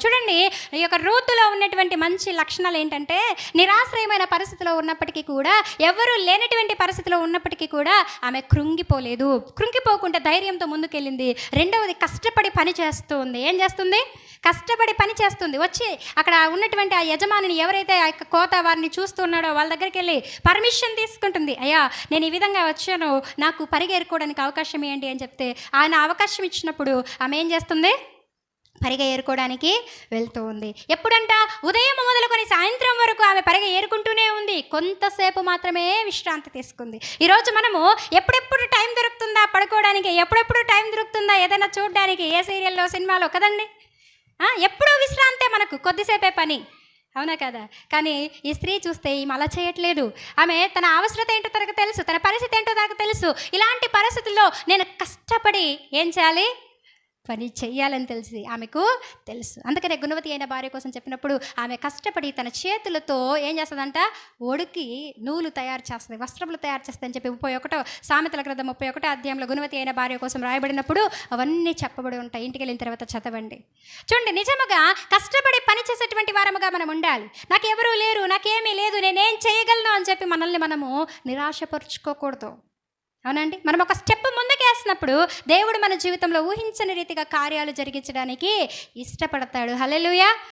చూడండి, ఈ యొక్క రూతులో ఉన్నటువంటి మంచి లక్షణాలు ఏంటంటే, నిరాశ్రయమైన పరిస్థితిలో ఉన్నప్పటికీ కూడా, ఎవరు లేనటువంటి పరిస్థితిలో ఉన్నప్పటికీ కూడా ఆమె కృంగిపోలేదు. కృంగిపోకుండా ధైర్యంతో ముందుకెళ్ళింది. రెండవది, కష్టపడి పని చేస్తుంది. ఏం చేస్తుంది? కష్టపడి పని చేస్తుంది. వచ్చి అక్కడ ఉన్నటువంటి ఆ యజమానిని, ఎవరైతే ఆ యొక్క కోత వారిని చూస్తున్నాడో వాళ్ళ దగ్గరికి వెళ్ళి పర్మిషన్ తీసుకుంటుంది. అయ్యా, నేను ఈ విధంగా వచ్చాను, నాకు పరిగెరుకోవడానికి అవకాశం ఏంటి అని చెప్తే, ఆయన అవకాశం ఇచ్చినప్పుడు ఆమె ఏం చేస్తుంది? పరిగె ఏరుకోవడానికి వెళ్తూ ఉంది. ఎప్పుడంట? ఉదయం మొదలుకొని సాయంత్రం వరకు ఆమె పరిగె ఏరుకుంటూనే ఉంది. కొంతసేపు మాత్రమే విశ్రాంతి తీసుకుంది. ఈరోజు మనము ఎప్పుడెప్పుడు టైం దొరుకుతుందా పడుకోవడానికి, ఎప్పుడెప్పుడు టైం దొరుకుతుందా ఏదైనా చూడడానికి, ఏ సీరియల్లో సినిమాలో కదండి. ఎప్పుడూ విశ్రాంతే మనకు, కొద్దిసేపే పని, అవునా కదా? కానీ ఈ స్త్రీ చూస్తే ఈమె అలా చేయట్లేదు. ఆమె తన అవసరత ఏంటో తనకు తెలుసు, తన పరిస్థితి ఏంటో తనకు తెలుసు. ఇలాంటి పరిస్థితుల్లో నేను కష్టపడి ఏం చేయాలి? పని చెయ్యాలని తెలిసి ఆమెకు తెలుసు. అందుకనే గుణవతి అయిన భార్య కోసం చెప్పినప్పుడు ఆమె కష్టపడి తన చేతులతో ఏం చేస్తుందంట? ఒడికి నూలు తయారు చేస్తుంది, వస్త్రములు తయారు చేస్తుంది అని చెప్పి 31 సామెతల గ్రంథం 31 అధ్యాయంలో గుణవతి అయిన భార్య కోసం రాయబడినప్పుడు అవన్నీ చెప్పబడి ఉంటాయి. ఇంటికి వెళ్ళిన తర్వాత చదవండి. చూడండి, నిజముగా కష్టపడి పని చేసేటువంటి వారముగా మనం ఉండాలి. నాకు ఎవరూ లేరు, నాకేమీ లేదు, నేనేం చేయగలను అని చెప్పి మనల్ని మనము నిరాశపరుచుకోకూడదు. అవునండి. మనం ఒక స్టెప్ ముందుకేసినప్పుడు దేవుడు మన జీవితంలో ఊహించని రీతిగా కార్యాలు జరిగించడానికి ఇష్టపడతాడు. హల్లెలూయా.